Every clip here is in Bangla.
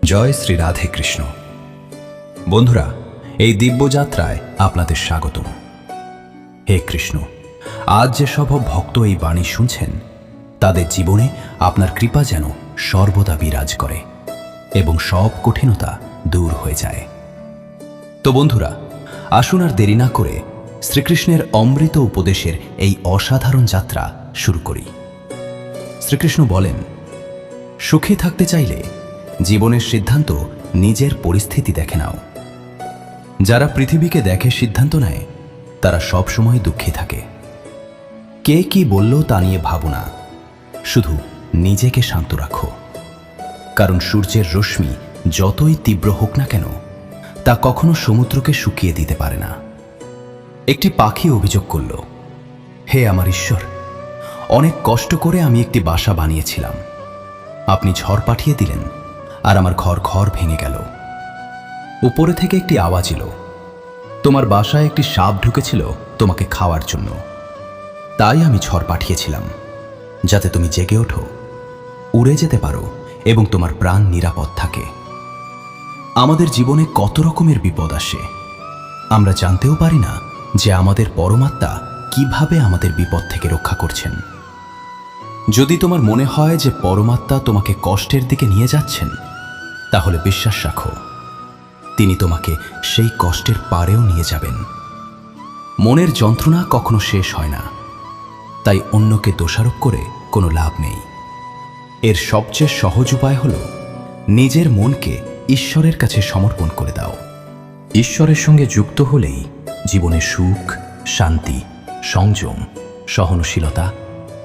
জয় শ্রী রাধে কৃষ্ণ। বন্ধুরা, এই দিব্যযাত্রায় আপনাদের স্বাগতম। হে কৃষ্ণ, আজ যে সব ভক্ত এই বাণী শুনছেন, তাদের জীবনে আপনার কৃপা যেন সর্বদা বিরাজ করে এবং সব কঠিনতা দূর হয়ে যায়। তো বন্ধুরা, আসুন আর দেরি না করে শ্রীকৃষ্ণের অমৃত উপদেশের এই অসাধারণ যাত্রা শুরু করি। শ্রীকৃষ্ণ বলেন, সুখে থাকতে চাইলে জীবনের সিদ্ধান্ত নিজের পরিস্থিতি দেখে নাও। যারা পৃথিবীকে দেখে সিদ্ধান্ত নেয়, তারা সব সময় দুঃখী থাকে। কে কি বলল তা নিয়ে ভাবো না, শুধু নিজেকে শান্ত রাখো। কারণ সূর্যের রশ্মি যতই তীব্র হোক না কেন, তা কখনো সমুদ্রকে শুকিয়ে দিতে পারে না। একটি পাখি অভিযোগ করল, হে আমার ঈশ্বর, অনেক কষ্ট করে আমি একটি বাসা বানিয়েছিলাম, আপনি ঝড় পাঠিয়ে দিলেন আর আমার ঘর ভেঙে গেল। উপরে থেকে একটি আওয়াজ এলো, তোমার বাসায় একটি সাপ ঢুকেছিল তোমাকে খাওয়ার জন্য, তাই আমি ঝড় পাঠিয়েছিলাম, যাতে তুমি জেগে ওঠো, উড়ে যেতে পারো এবং তোমার প্রাণ নিরাপদ থাকে। আমাদের জীবনে কত রকমের বিপদ আসে, আমরা জানতেও পারি না যে আমাদের পরমাত্মা কিভাবে আমাদের বিপদ থেকে রক্ষা করছেন। যদি তোমার মনে হয় যে পরমাত্মা তোমাকে কষ্টের দিকে নিয়ে যাচ্ছেন, তাহলে বিশ্বাস রাখো, তিনি তোমাকে সেই কষ্টের পারেও নিয়ে যাবেন। মনের যন্ত্রণা কখনো শেষ হয় না, তাই অন্যকে দোষারোপ করে কোনো লাভ নেই। এর সবচেয়ে সহজ উপায় হল নিজের মনকে ঈশ্বরের কাছে সমর্পণ করে দাও। ঈশ্বরের সঙ্গে যুক্ত হলেই জীবনে সুখ, শান্তি, সংযম, সহনশীলতা,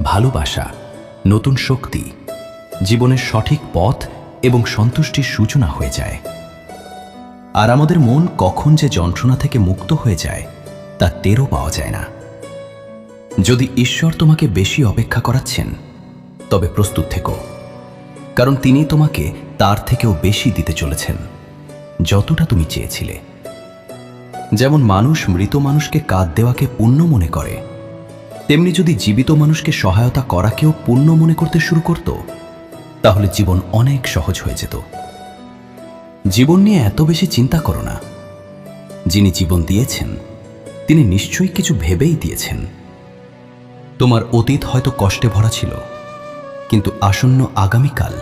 ভালোবাসা, নতুন শক্তি, জীবনের সঠিক পথ এবং সন্তুষ্টির সূচনা হয়ে যায়। আর আমাদের মন কখন যে যন্ত্রণা থেকে মুক্ত হয়ে যায় তা টেরও পাওয়া যায় না। যদি ঈশ্বর তোমাকে বেশি অপেক্ষা করাচ্ছেন, তবে প্রস্তুত থেকো, কারণ তিনি তোমাকে তার থেকেও বেশি দিতে চলেছেন, যতটা তুমি চেয়েছিলে। যেমন মানুষ মৃত মানুষকে কাঁদ দেওয়াকে পুণ্য মনে করে, তেমনি যদি জীবিত মানুষকে সহায়তা করাকেও পুণ্য মনে করতে শুরু করত, তাহলে জীবন অনেক সহজ হয়ে যেত। জীবন নিয়ে এত বেশি চিন্তা করো না। যিনি জীবন দিয়েছেন, তিনি নিশ্চয়ই কিছু ভেবেই দিয়েছেন। তোমার অতীত হয়তো কষ্টে ভরা ছিল, কিন্তু আসন্ন আগামীকাল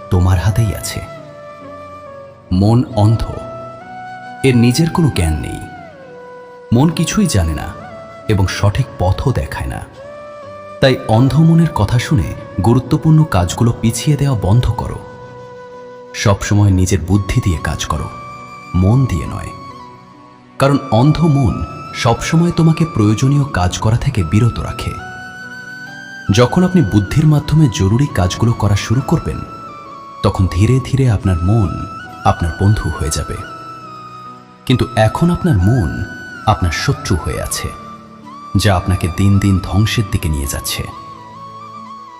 তোমার হাতেই আছে। মন অন্ধ, এর নিজের কোনো জ্ঞান নেই। মন কিছুই জানে না এবং সঠিক পথও দেখায় না। তাই অন্ধ মনের কথা শুনে গুরুত্বপূর্ণ কাজগুলো পিছিয়ে দেওয়া বন্ধ করো। সবসময় নিজের বুদ্ধি দিয়ে কাজ করো, মন দিয়ে নয়। কারণ অন্ধ মন সবসময় তোমাকে প্রয়োজনীয় কাজ করা থেকে বিরত রাখে। যখন আপনি বুদ্ধির মাধ্যমে জরুরি কাজগুলো করা শুরু করবেন, তখন ধীরে ধীরে আপনার মন আপনার বন্ধু হয়ে যাবে। কিন্তু এখন আপনার মন আপনার শত্রু হয়ে আছে, যা আপনাকে দিন দিন ধ্বংসের দিকে নিয়ে যাচ্ছে।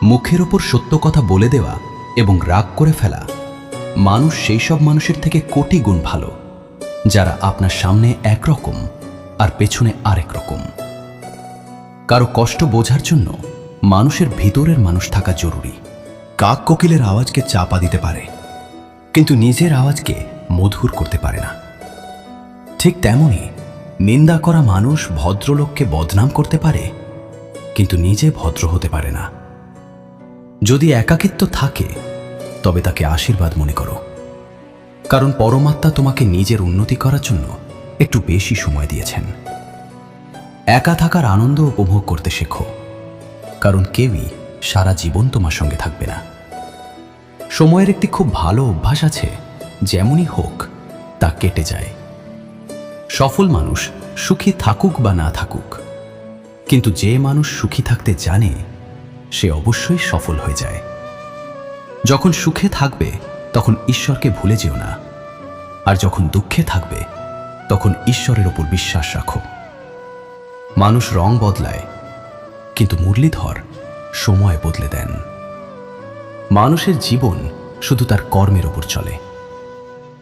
মুখের ওপর সত্য কথা বলে দেওয়া এবং রাগ করে ফেলা মানুষ সেই সব মানুষের থেকে কোটি গুণ ভালো, যারা আপনার সামনে একরকম আর পেছনে আরেক রকম। কারো কষ্ট বোঝার জন্য মানুষের ভিতরের মানুষ থাকা জরুরি। কাক কোকিলের আওয়াজকে চাপা দিতে পারে, কিন্তু নিজের আওয়াজকে মধুর করতে পারে না। ঠিক তেমনি নিন্দা করা মানুষ ভদ্রলোককে বদনাম করতে পারে, কিন্তু নিজে ভদ্র হতে পারে না। যদি একাকিত্ব থাকে, তবে তাকে আশীর্বাদ মনে করো, কারণ পরমাত্মা তোমাকে নিজের উন্নতি করার জন্য একটু বেশি সময় দিয়েছেন। একা থাকার আনন্দ উপভোগ করতে শেখো, কারণ কেউই সারা জীবন তোমার সঙ্গে থাকবে না। সময়ের একটি খুব ভালো অভ্যাস আছে, যেমনই হোক তা কেটে যায়। সফল মানুষ সুখী থাকুক বা না থাকুক, কিন্তু যে মানুষ সুখী থাকতে জানে, সে অবশ্যই সফল হয়ে যায়। যখন সুখে থাকবে, তখন ঈশ্বরকে ভুলে যেও না, আর যখন দুঃখে থাকবে, তখন ঈশ্বরের ওপর বিশ্বাস রাখো। মানুষ রং বদলায়, কিন্তু মুরলীধর সময় বদলে দেন। মানুষের জীবন শুধু তার কর্মের ওপর চলে।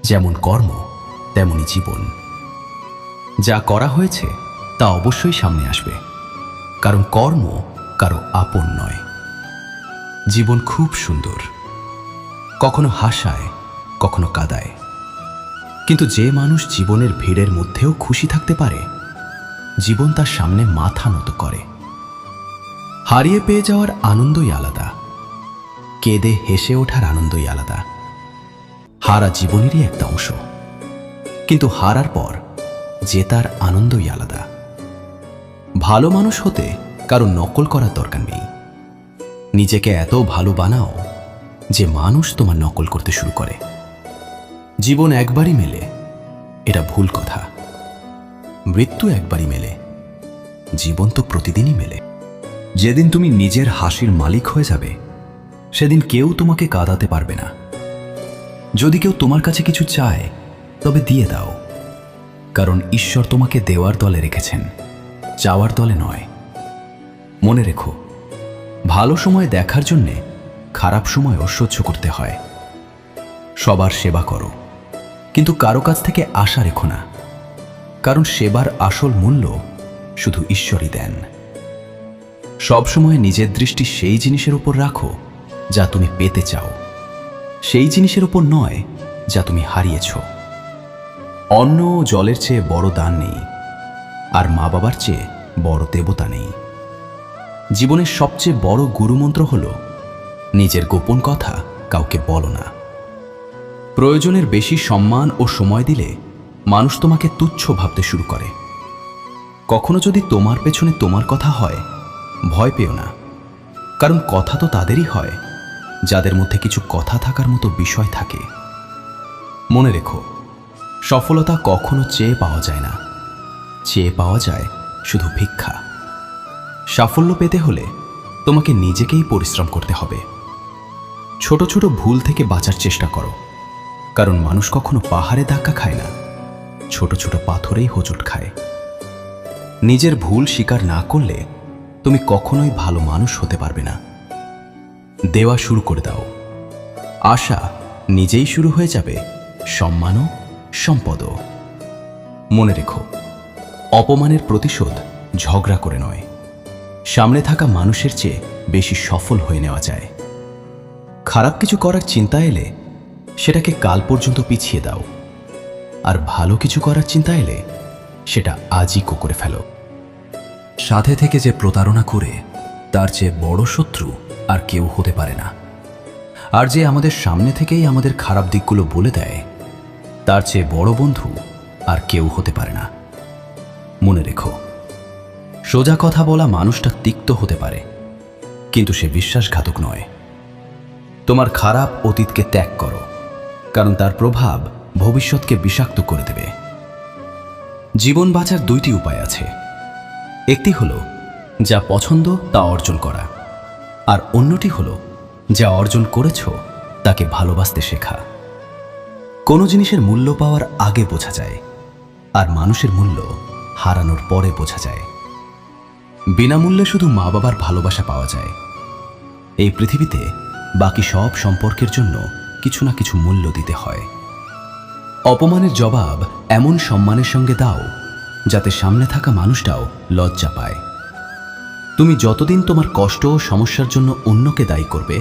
যেমন কর্ম, তেমনি জীবন। যা করা হয়েছে তা অবশ্যই সামনে আসবে, কারণ কর্ম কারো আপন নয়। জীবন খুব সুন্দর, কখনো হাসায়, কখনো কাঁদায়। কিন্তু যে মানুষ জীবনের ভিড়ের মধ্যেও খুশি থাকতে পারে, জীবন তার সামনে মাথা নত করে। হারিয়ে পেয়ে যাওয়ার আনন্দই আলাদা, কেঁদে হেসে ওঠার আনন্দই আলাদা। হারা জীবনেরই একটা অংশ, কিন্তু হারার পর জেতার আনন্দই আলাদা। ভালো মানুষ হতে কারো নকল করার দরকার নেই। নিজেকে এত ভালো বানাও যে মানুষ তোমার নকল করতে শুরু করে। জীবন একবারই মেলে, এটা ভুল কথা। মৃত্যু একবারই মেলে, জীবন তো প্রতিদিনই মেলে। যেদিন তুমি নিজের হাসির মালিক হয়ে যাবে, সেদিন কেউ তোমাকে কাঁদাতে পারবে না। যদি কেউ তোমার কাছে কিছু চায়, তবে দিয়ে দাও, কারণ ঈশ্বর তোমাকে দেওয়ার দলে রেখেছেন, চাওয়ার দলে নয়। মনে রেখো, ভালো সময় দেখার জন্যে খারাপ সময়ও সহ্য করতে হয়। সবার সেবা করো, কিন্তু কারো কাছ থেকে আশা রেখো না, কারণ সেবার আসল মূল্য শুধু ঈশ্বরই দেন। সবসময় নিজের দৃষ্টি সেই জিনিসের উপর রাখো যা তুমি পেতে চাও, সেই জিনিসের উপর নয় যা তুমি হারিয়েছ। অন্ন ও জলের চেয়ে বড় দান নেই, আর মা বাবার চেয়ে বড় দেবতা নেই। জীবনের সবচেয়ে বড় গুরুমন্ত্র হল নিজের গোপন কথা কাউকে বলো না। প্রয়োজনের বেশি সম্মান ও সময় দিলে মানুষ তোমাকে তুচ্ছ ভাবতে শুরু করে। কখনো যদি তোমার পেছনে তোমার কথা হয়, ভয় পেও না, কারণ কথা তো তাদেরই হয় যাদের মধ্যে কিছু কথা থাকার মতো বিষয় থাকে। মনে রেখো, সফলতা কখনো চেয়ে পাওয়া যায় না, চেয়ে পাওয়া যায় শুধু ভিক্ষা। সাফল্য পেতে হলে তোমাকে নিজেকেই পরিশ্রম করতে হবে। ছোট ছোট ভুল থেকে বাঁচার চেষ্টা করো, কারণ মানুষ কখনো পাহাড়ে ধাক্কা খায় না, ছোট ছোট পাথরেই হোঁচট খায়। নিজের ভুল স্বীকার না করলে তুমি কখনোই ভালো মানুষ হতে পারবে না। দেওয়া শুরু করে দাও, আশা নিজেই শুরু হয়ে যাবে, সম্মানও সম্পদও। মনে রেখো, অপমানের প্রতিশোধ ঝগড়া করে নয়, সামনে থাকা মানুষের চেয়ে বেশি সফল হয়ে নেওয়া যায়। খারাপ কিছু করার চিন্তা এলে সেটাকে কাল পর্যন্ত পিছিয়ে দাও, আর ভালো কিছু করার চিন্তা এলে সেটা আজই করে ফেলো। সাথে থেকে যে প্রতারণা করে, তার চেয়ে বড় শত্রু আর কেউ হতে পারে না। আর যে আমাদের সামনে থেকেই আমাদের খারাপ দিকগুলো বলে দেয়, তার চেয়ে বড় বন্ধু আর কেউ হতে পারে না। মনে রেখো, সোজা কথা বলা মানুষটা তিক্ত হতে পারে, কিন্তু সে বিশ্বাসঘাতক নয়। তোমার খারাপ অতীতকে ত্যাগ করো, কারণ তার প্রভাব ভবিষ্যৎকে বিষাক্ত করে দেবে। জীবন বাঁচার দুইটি উপায় আছে। একটি হলো যা পছন্দ তা অর্জন করা, আর অন্যটি হলো যা অর্জন করেছ তাকে ভালোবাসতে শেখা। কোনো জিনিসের মূল্য পাওয়ার আগে বোঝা যায়, আর মানুষের মূল্য হারানোর পরে বোঝা যায়। বিনামূল্যে শুধু মা বাবার ভালোবাসা পাওয়া যায়। এই পৃথিবীতে বাকি সব সম্পর্কের জন্য কিছু না কিছু মূল্য দিতে হয়। অপমানের জবাব এমন সম্মানের সঙ্গে দাও যাতে সামনে থাকা মানুষটাও লজ্জা পায়। তুমি যতদিন তোমার কষ্ট ও সমস্যার জন্য অন্যকে দায়ী করবে,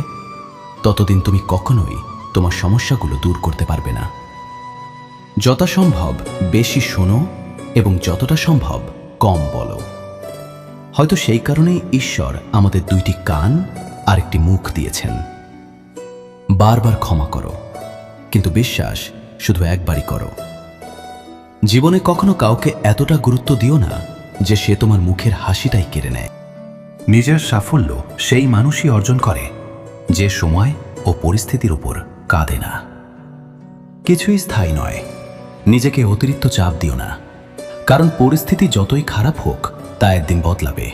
ততদিন তুমি কখনোই তোমার সমস্যাগুলো দূর করতে পারবে না। যথাসম্ভব বেশি শোনো এবং যতটা সম্ভব কম বলো। হয়তো সেই কারণেই ঈশ্বর আমাদের দুইটি কান আর একটি মুখ দিয়েছেন। বারবার ক্ষমা করো, কিন্তু বিশ্বাস শুধু একবারই করো। জীবনে কখনো কাউকে এতটা গুরুত্ব দিও না যে সে তোমার মুখের হাসিটাই কেড়ে নেয়। নিজের সাফল্য সেই মানুষই অর্জন করে যে সময় ও পরিস্থিতির উপর কাঁদে না। কিছুই স্থায়ী নয়, নিজেকে অতিরিক্ত চাপ দিও না, কারণ পরিস্থিতি যতই খারাপ হোক তা একদিন বদলাবে।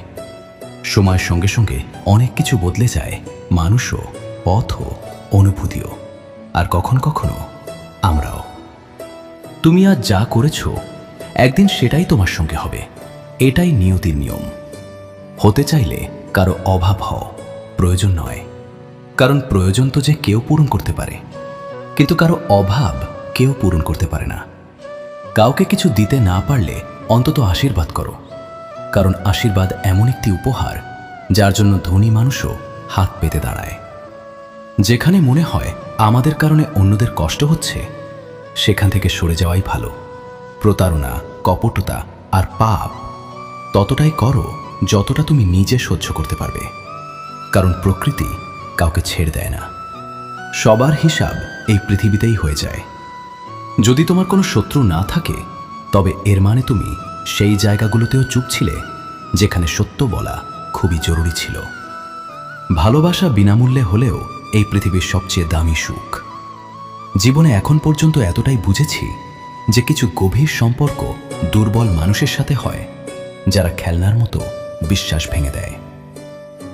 সময়ের সঙ্গে সঙ্গে অনেক কিছু বদলে যায়, মানুষও, পথও, অনুভূতিও, আর কখনো কখনো আমরাও। তুমি আজ যা করেছ, একদিন সেটাই তোমার সঙ্গে হবে। এটাই নিয়তির নিয়ম। হতে চাইলে কারো অভাব হও, প্রয়োজন নয়, কারণ প্রয়োজন তো যে কেউ পূরণ করতে পারে, কিন্তু কারো অভাব কেউ পূরণ করতে পারে না। কাউকে কিছু দিতে না পারলে অন্তত আশীর্বাদ করো, কারণ আশীর্বাদ এমন একটি উপহার যার জন্য ধনী মানুষও হাত পেতে দাঁড়ায়। যেখানে মনে হয় আমাদের কারণে অন্যদের কষ্ট হচ্ছে, সেখান থেকে সরে যাওয়াই ভালো। প্রতারণা, কপটতা আর পাপ ততটাই করো যতটা তুমি নিজে সহ্য করতে পারবে, কারণ প্রকৃতি কাউকে ছেড়ে দেয় না। সবার হিসাব এই পৃথিবীতেই হয়ে যায়। যদি তোমার কোনো শত্রু না থাকে, তবে এর মানে তুমি সেই জায়গাগুলোতেও চুপ ছিলে যেখানে সত্য বলা খুবই জরুরি ছিল। ভালোবাসা বিনামূল্যে হলেও এই পৃথিবীর সবচেয়ে দামি সুখ। জীবনে এখন পর্যন্ত এতটাই বুঝেছি যে কিছু গভীর সম্পর্ক দুর্বল মানুষের সাথে হয়, যারা খেলনার মতো বিশ্বাস ভেঙে দেয়।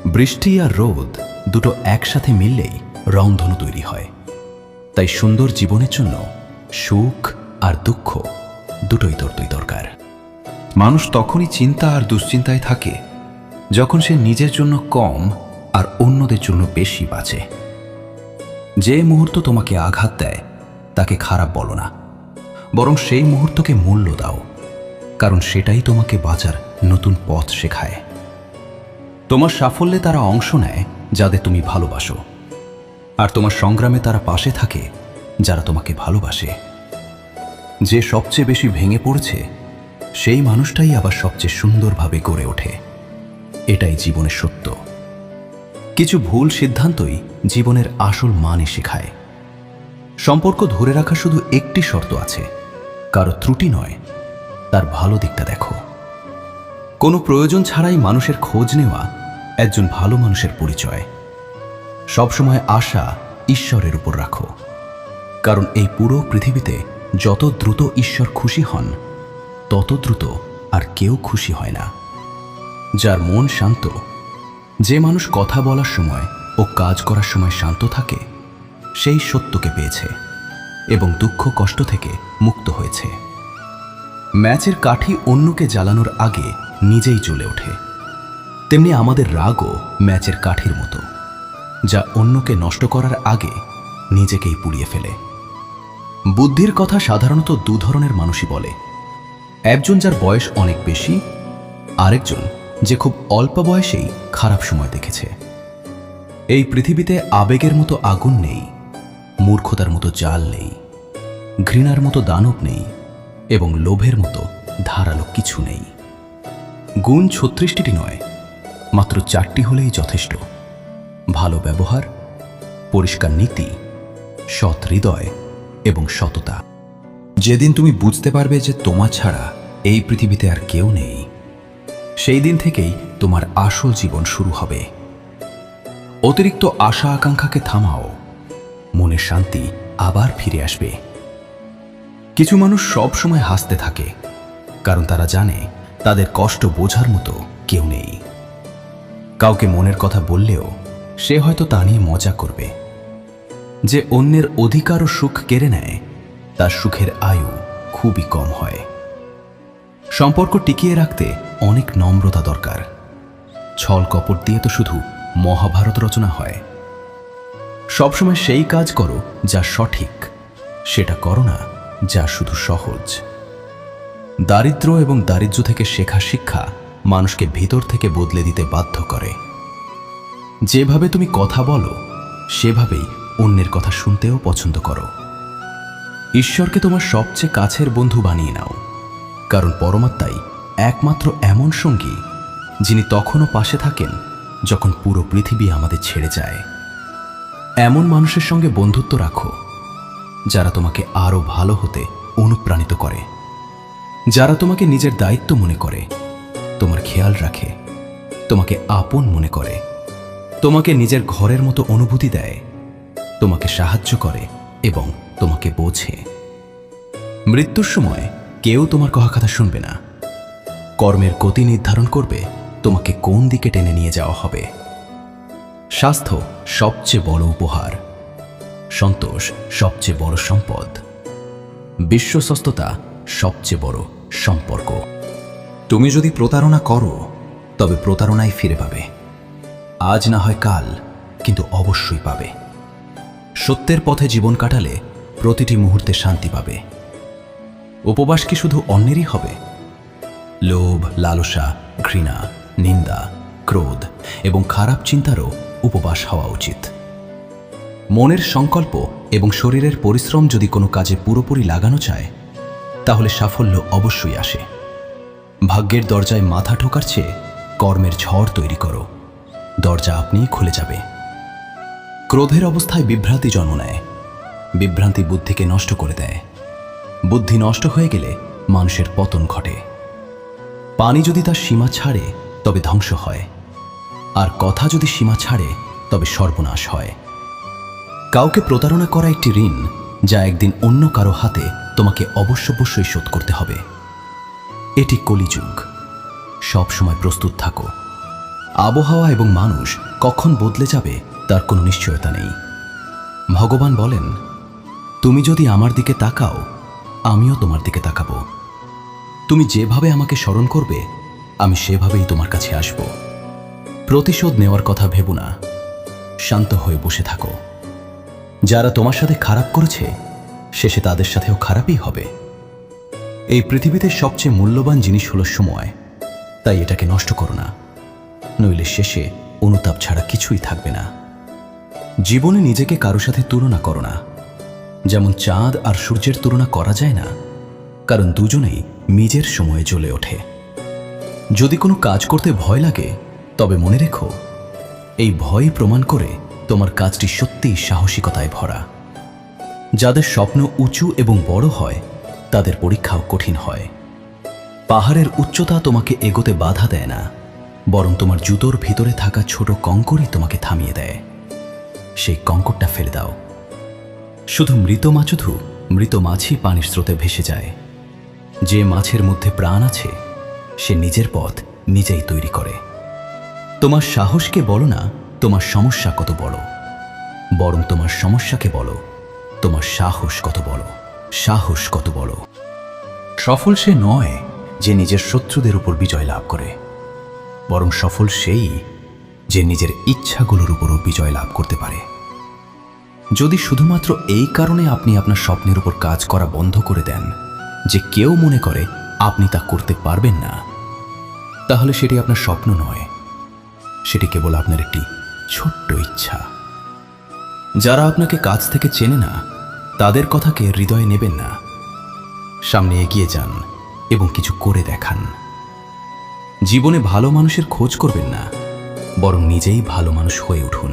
বৃষ্টি আর রোদ দুটো একসাথে মিললেই রংধনু তৈরি হয়। তাই সুন্দর জীবনের জন্য সুখ আর দুঃখ দুটোই দরকার। মানুষ তখনই চিন্তা আর দুশ্চিন্তায় থাকে যখন সে নিজের জন্য কম আর অন্যদের জন্য বেশি বাঁচে। যে মুহূর্ত তোমাকে আঘাত দেয় তাকে খারাপ বলো না, বরং সেই মুহূর্তকে মূল্য দাও, কারণ সেটাই তোমাকে বাঁচার নতুন পথ শেখায়। তোমার সাফল্যে তারা অংশ নেয় যাদের তুমি ভালোবাসো, আর তোমার সংগ্রামে তারা পাশে থাকে যারা তোমাকে ভালোবাসে। যে সবচেয়ে বেশি ভেঙে পড়েছে সেই মানুষটাই আবার সবচেয়ে সুন্দরভাবে গড়ে ওঠে। এটাই জীবনের সত্য। কিছু ভুল সিদ্ধান্তই জীবনের আসল মানে শেখায়। সম্পর্ক ধরে রাখা শুধু একটি শর্ত আছে, কারো ত্রুটি নয়, তার ভালো দিকটা দেখো। কোনো প্রয়োজন ছাড়াই মানুষের খোঁজ নেওয়া একজন ভালো মানুষের পরিচয়। সবসময় আশা ঈশ্বরের উপর রাখো, কারণ এই পুরো পৃথিবীতে যত দ্রুত ঈশ্বর খুশি হন, তত দ্রুত আর কেউ খুশি হয় না। যার মন শান্ত, যে মানুষ কথা বলার সময় ও কাজ করার সময় শান্ত থাকে, সেই সত্যকে পেয়েছে এবং দুঃখ কষ্ট থেকে মুক্ত হয়েছে। ম্যাচের কাঠি অন্যকে জ্বালানোর আগে নিজেই জ্বলে ওঠে, তেমনি আমাদের রাগও ম্যাচের কাঠির মতো, যা অন্যকে নষ্ট করার আগে নিজেকেই পুড়িয়ে ফেলে। বুদ্ধির কথা সাধারণত দু ধরনের মানুষই বলে, একজন যার বয়স অনেক বেশি, আরেকজন যে খুব অল্প বয়সেই খারাপ সময় দেখেছে। এই পৃথিবীতে আবেগের মতো আগুন নেই, মূর্খতার মতো জাল নেই, ঘৃণার মতো দানব নেই এবং লোভের মতো ধারালো কিছু নেই। গুণ ৩৬টি নয়, মাত্র ৪টি হলেই যথেষ্ট। ভালো ব্যবহার, পরিষ্কার নীতি, সৎ হৃদয় এবং সততা। যেদিন তুমি বুঝতে পারবে যে তোমার ছাড়া এই পৃথিবীতে আর কেউ নেই, সেই দিন থেকেই তোমার আসল জীবন শুরু হবে। অতিরিক্ত আশা আকাঙ্ক্ষাকে থামাও, মনের শান্তি আবার ফিরে আসবে। কিছু মানুষ সব সময় হাসতে থাকে, কারণ তারা জানে তাদের কষ্ট বোঝার মতো কেউ নেই। কাউকে মনের কথা বললেও সে হয়তো তা নিয়ে মজা করবে। যে অন্যের অধিকার ও সুখ কেড়ে নেয়, তার সুখের আয়ু খুবই কম হয়। সম্পর্ক টিকিয়ে রাখতে অনেক নম্রতা দরকার। ছল কপট দিয়ে তো শুধু মহাভারত রচনা হয়। সবসময় সেই কাজ করো যা সঠিক, সেটা করো না যা শুধু সহজ। দারিদ্র্য এবং দারিদ্র্য থেকে শেখা শিক্ষা মানুষকে ভিতর থেকে বদলে দিতে বাধ্য করে। যেভাবে তুমি কথা বলো, সেভাবেই অন্যের কথা শুনতেও পছন্দ করো। ঈশ্বরকে তোমার সবচেয়ে কাছের বন্ধু বানিয়ে নাও, কারণ পরমাত্মাই একমাত্র এমন সঙ্গী যিনি তখনও পাশে থাকেন যখন পুরো পৃথিবী আমাদের ছেড়ে যায়। এমন মানুষের সঙ্গে বন্ধুত্ব রাখো যারা তোমাকে আরও ভালো হতে অনুপ্রাণিত করে, যারা তোমাকে নিজের দায়িত্ব মনে করে, তোমার খেয়াল রাখে, তোমাকে আপন মনে করে, তোমাকে নিজের ঘরের মতো অনুভূতি দেয়, তোমাকে সাহায্য করে এবং তোমাকে বোঝে। মৃত্যুর সময় কেউ তোমার কথা শুনবে না। কর্মের গতি নির্ধারণ করবে তোমাকে কোন দিকে টেনে নিয়ে যাওয়া হবে। স্বাস্থ্য সবচেয়ে বড় উপহার, সন্তোষ সবচেয়ে বড় সম্পদ, বিশ্বস্ততা সবচেয়ে বড় সম্পর্ক। তুমি যদি প্রতারণা করো, তবে প্রতারণাই ফিরে পাবে। আজ না হয় কাল, কিন্তু অবশ্যই পাবে। সত্যের পথে জীবন কাটালে প্রতিটি মুহূর্তে শান্তি পাবে। উপবাস কি শুধু অন্যেরই হবে? লোভ, লালসা, ঘৃণা, নিন্দা, ক্রোধ এবং খারাপ চিন্তারও উপবাস হওয়া উচিত। মনের সংকল্প এবং শরীরের পরিশ্রম যদি কোনো কাজে পুরোপুরি লাগানো যায়, তাহলে সাফল্য অবশ্যই আসে। ভাগ্যের দরজায় মাথা ঠোকার চেয়ে কর্মের ঝড় তৈরি করো, দরজা আপনিই খুলে যাবে। ক্রোধের অবস্থায় বিভ্রান্তি জন্ম নেয়, বিভ্রান্তি বুদ্ধিকে নষ্ট করে দেয়। বুদ্ধি নষ্ট হয়ে গেলে মানুষের পতন ঘটে। পানি যদি তার সীমা ছাড়ে তবে ধ্বংস হয়, আর কথা যদি সীমা ছাড়ে তবে সর্বনাশ হয়। কাউকে প্রতারণা করা একটি ঋণ, যা একদিন অন্য কারো হাতে তোমাকে অবশ্যই শোধ করতে হবে। এটি কলিযুগ, সব সময় প্রস্তুত থাকো। আবহাওয়া এবং মানুষ কখন বদলে যাবে তার কোনো নিশ্চয়তা নেই। ভগবান বলেন, তুমি যদি আমার দিকে তাকাও, আমিও তোমার দিকে তাকাবো। তুমি যেভাবে আমাকে স্মরণ করবে, আমি সেভাবেই তোমার কাছে আসব। প্রতিশোধ নেওয়ার কথা ভেবো না, শান্ত হয়ে বসে থাকো। যারা তোমার সাথে খারাপ করেছে, শেষে তাদের সাথেও খারাপই হবে। এই পৃথিবীতে সবচেয়ে মূল্যবান জিনিস হলো সময়, তাই এটাকে নষ্ট করো না, নইলে শেষে অনুতাপ ছাড়া কিছুই থাকবে না। জীবনে নিজেকে কারো সাথে তুলনা করো না। যেমন চাঁদ আর সূর্যের তুলনা করা যায় না, কারণ দুজনেই নিজের সময়ে জ্বলে ওঠে। যদি কোনো কাজ করতে ভয় লাগে, তবে মনে রেখো, এই ভয় প্রমাণ করে তোমার কাজটি সত্যিই সাহসিকতায় ভরা। যাদের স্বপ্ন উঁচু এবং বড় হয়, তাদের পরীক্ষাও কঠিন হয়। পাহাড়ের উচ্চতা তোমাকে এগোতে বাধা দেয় না, বরং তোমার জুতোর ভিতরে থাকা ছোট কঙ্করই তোমাকে থামিয়ে দেয়। সেই কঙ্করটা ফেলে দাও। শুধু মৃত মাছই পানির স্রোতে ভেসে যায়। যে মাছের মধ্যে প্রাণ আছে, সে নিজের পথ নিজেই তৈরি করে। তোমার সাহসকে বলো না তোমার সমস্যা কত বড়, বরং তোমার সমস্যাকে বলো তোমার সাহস কত বড়। সাহস কত বড়। সফল সে নয় যে নিজের শত্রুদের উপর বিজয় লাভ করে, বরং সফল সেই যে নিজের ইচ্ছাগুলোর উপরও বিজয় লাভ করতে পারে। যদি শুধুমাত্র এই কারণে আপনি আপনার স্বপ্নের উপর কাজ করা বন্ধ করে দেন যে কেউ মনে করে আপনি তা করতে পারবেন না, তাহলে সেটি আপনার স্বপ্ন নয়, সেটি কেবল আপনার একটি ছোট্ট ইচ্ছা। যারা আপনাকে কাছ থেকে চেনে না, তাদের কথাকে হৃদয়ে নেবেন না। সামনে এগিয়ে যান এবং কিছু করে দেখান। জীবনে ভালো মানুষের খোঁজ করবেন না, বরং নিজেই ভালো মানুষ হয়ে উঠুন।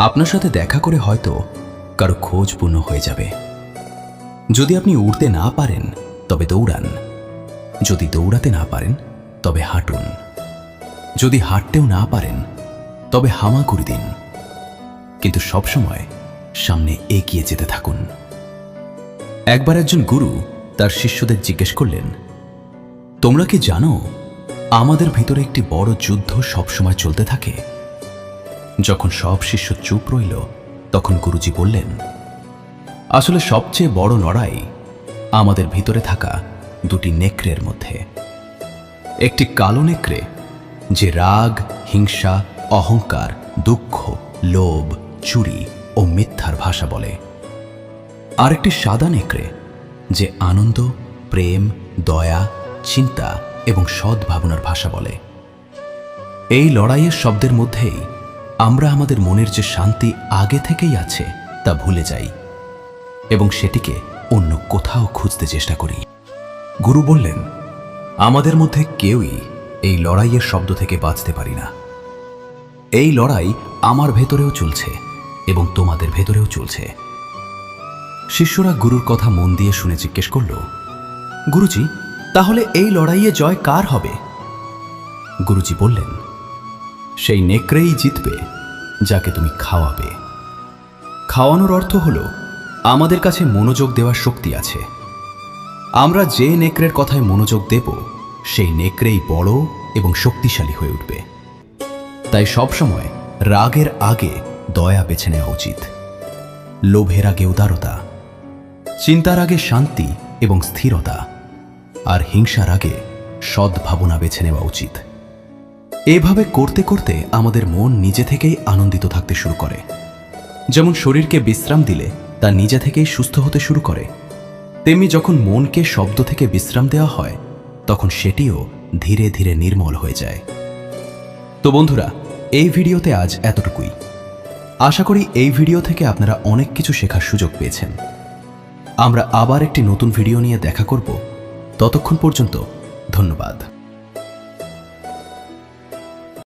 আপনার সাথে দেখা করে হয়তো কারো খোঁজ পূর্ণ হয়ে যাবে। যদি আপনি উড়তে না পারেন, তবে দৌড়ান। যদি দৌড়াতে না পারেন, তবে হাঁটুন। যদি হাঁটতেও না পারেন, তবে হামাগুড়ি দিন, কিন্তু সবসময় সামনে এগিয়ে যেতে থাকুন। একবার একজন গুরু তার শিষ্যদের জিজ্ঞেস করলেন, তোমরা কি জানো আমাদের ভিতরে একটি বড় যুদ্ধ সবসময় চলতে থাকে? যখন সব শিষ্য চুপ রইল, তখন গুরুজি বললেন, আসলে সবচেয়ে বড় লড়াই আমাদের ভিতরে থাকা দুটি নেকড়ের মধ্যে। একটি কালো নেকড়ে, যে রাগ, হিংসা, অহংকার, দুঃখ, লোভ, চুরি ও মিথ্যার ভাষা বলে। আরেকটি সাদা নেকড়ে, যে আনন্দ, প্রেম, দয়া, চিন্তা এবং সদ্ভাবনার ভাষা বলে। এই লড়াইয়ের শব্দের মধ্যেই আমরা আমাদের মনের যে শান্তি আগে থেকেই আছে তা ভুলে যাই এবং সেটিকে অন্য কোথাও খুঁজতে চেষ্টা করি। গুরু বললেন, আমাদের মধ্যে কেউই এই লড়াইয়ের শব্দ থেকে বাঁচতে পারি না। এই লড়াই আমার ভেতরেও চলছে এবং তোমাদের ভেতরেও চলছে। শিষ্যরা গুরুর কথা মন দিয়ে শুনে জিজ্ঞেস করল, গুরুজি, তাহলে এই লড়াইয়ে জয় কার হবে? গুরুজি বললেন, সেই নেকড়েই জিতবে যাকে তুমি খাওয়াবে। খাওয়ানোর অর্থ হলো আমাদের কাছে মনোযোগ দেওয়ার শক্তি আছে। আমরা যে নেকড়ের কথায় মনোযোগ দেব, সেই নেকড়েই বড় এবং শক্তিশালী হয়ে উঠবে। তাই সবসময় রাগের আগে দয়া বেছে নেওয়া উচিত, লোভের আগে উদারতা, চিন্তার আগে শান্তি এবং স্থিরতা, আর হিংসার আগে সদ্ভাবনা বেছে নেওয়া উচিত। এভাবে করতে করতে আমাদের মন নিজে থেকেই আনন্দিত থাকতে শুরু করে। যেমন শরীরকে বিশ্রাম দিলে তা নিজে থেকেই সুস্থ হতে শুরু করে, তেমনি যখন মনকে শব্দ থেকে বিশ্রাম দেওয়া হয়, তখন সেটিও ধীরে ধীরে নির্মল হয়ে যায়। তো বন্ধুরা, এই ভিডিওতে আজ এতটুকুই। আশা করি এই ভিডিও থেকে আপনারা অনেক কিছু শেখার সুযোগ পেয়েছেন। আমরা আবার একটি নতুন ভিডিও নিয়ে দেখা করব। ততক্ষণ পর্যন্ত ধন্যবাদ।